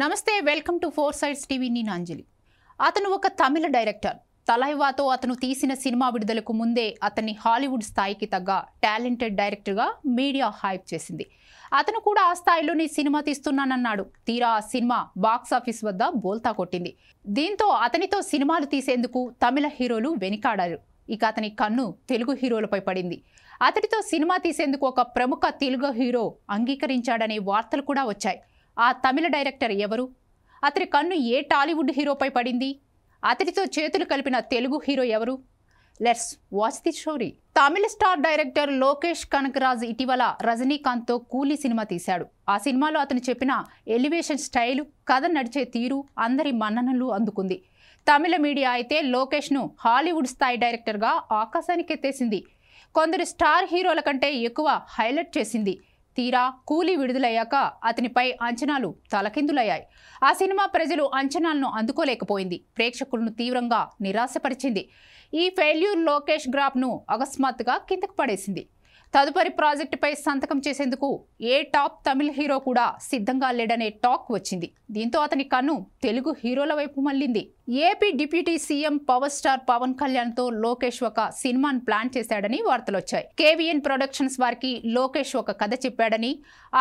నమస్తే welcome to four sides TV నేను అంజలి. అతను ఒక తమిళ డైరెక్టర్. తలైవాతో అతను తీసిన సినిమా విడుదలకు ముందే అతన్ని హాలీవుడ్ స్థాయికి తగ్గ టాలెంటెడ్ డైరెక్టర్గా మీడియా హైప్ చేసింది. అతను కూడా ఆ స్థాయిలోనే సినిమా తీస్తున్నానన్నాడు. తీరా ఆ సినిమా బాక్సాఫీస్ వద్ద బోల్తా కొట్టింది. దీంతో అతనితో సినిమాలు తీసేందుకు తమిళ హీరోలు వెనుకాడారు. ఇక అతని కన్ను తెలుగు హీరోలపై పడింది. అతడితో సినిమా తీసేందుకు ఒక ప్రముఖ తెలుగు హీరో అంగీకరించాడనే వార్తలు కూడా వచ్చాయి. ఆ తమిళ డైరెక్టర్ ఎవరు? అతడి కన్ను ఏ టాలీవుడ్ హీరోపై పడింది? అతడితో చేతులు కలిపిన తెలుగు హీరో ఎవరు? Let's watch the story. Tamil star director Lokesh Kanagaraj ఇటీవల రజనీకాంత్తో కూలీ సినిమా తీశాడు. ఆ సినిమాలో అతను చెప్పిన ఎలివేషన్ స్టైలు, కథ నడిచే తీరు అందరి మన్ననలు అందుకుంది. తమిళ మీడియా అయితే లోకేష్ను హాలీవుడ్ స్థాయి డైరెక్టర్గా ఆకాశానికి ఎత్తేసింది. కొందరు స్టార్ హీరోల కంటే ఎక్కువ హైలైట్ చేసింది. తీరా కూలీ విడుదలయ్యాక అతనిపై అంచనాలు తలకిందులయ్యాయి. ఆ సినిమా ప్రజలు అంచనాలను అందుకోలేకపోయింది. ప్రేక్షకులను తీవ్రంగా నిరాశపరిచింది. ఈ ఫెయిల్యూర్ లోకేష్ గ్రాఫ్ను అకస్మాత్తుగా కిందకు పడేసింది. తదుపరి ప్రాజెక్టుపై సంతకం చేసేందుకు ఏ టాప్ తమిళ హీరో కూడా సిద్ధంగా లేడనే టాక్ వచ్చింది. దీంతో అతని కన్ను తెలుగు హీరోల వైపు మళ్లింది. AP deputy CM power star Pawan కళ్యాణ్తో లోకేష్ ఒక సినిమాను ప్లాన్ చేశాడని వార్తలొచ్చాయి. కేవీఎన్ ప్రొడక్షన్స్ వారికి లోకేష్ ఒక కథ చెప్పాడని,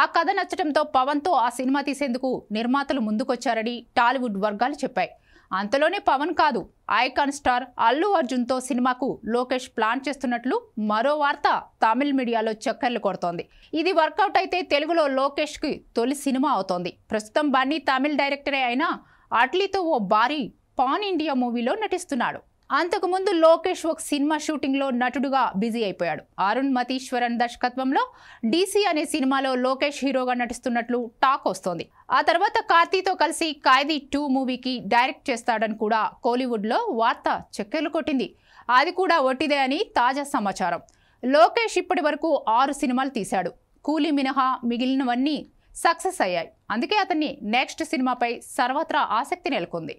ఆ కథ నచ్చడంతో పవన్తో ఆ సినిమా తీసేందుకు నిర్మాతలు ముందుకొచ్చారని టాలీవుడ్ వర్గాలు చెప్పాయి. అంతలోనే పవన్ కాదు, ఐకాన్ స్టార్ అల్లు అర్జున్తో సినిమాకు లోకేష్ ప్లాన్ చేస్తున్నట్లు మరో వార్త తమిళ మీడియాలో చక్కర్లు కొడుతోంది. ఇది వర్కౌట్ అయితే తెలుగులో లోకేష్కి తొలి సినిమా అవుతోంది. ప్రస్తుతం బన్నీ తమిళ డైరెక్టరే అయినా అట్లీతో ఓ భారీ పాన్ ఇండియా మూవీలో నటిస్తున్నాడు. అంతకుముందు లోకేష్ ఒక సినిమా షూటింగ్లో నటుడుగా బిజీ అయిపోయాడు. అరుణ్ మతీశ్వరన్ దర్శకత్వంలో డీసీ అనే సినిమాలో లోకేష్ హీరోగా నటిస్తున్నట్లు టాక్ వస్తోంది. ఆ తర్వాత కార్తీతో కలిసి ఖైదీ 2 మూవీకి డైరెక్ట్ చేస్తాడని కూడా కోలీవుడ్లో వార్త చక్కర్లు కొట్టింది. అది కూడా ఒట్టిదే అని తాజా సమాచారం. లోకేష్ ఇప్పటి వరకు 6 సినిమాలు తీశాడు. కూలీ మినహా మిగిలినవన్నీ సక్సెస్ అయ్యాయి. అందుకే అతన్ని నెక్స్ట్ సినిమాపై సర్వత్రా ఆసక్తి నెలకొంది.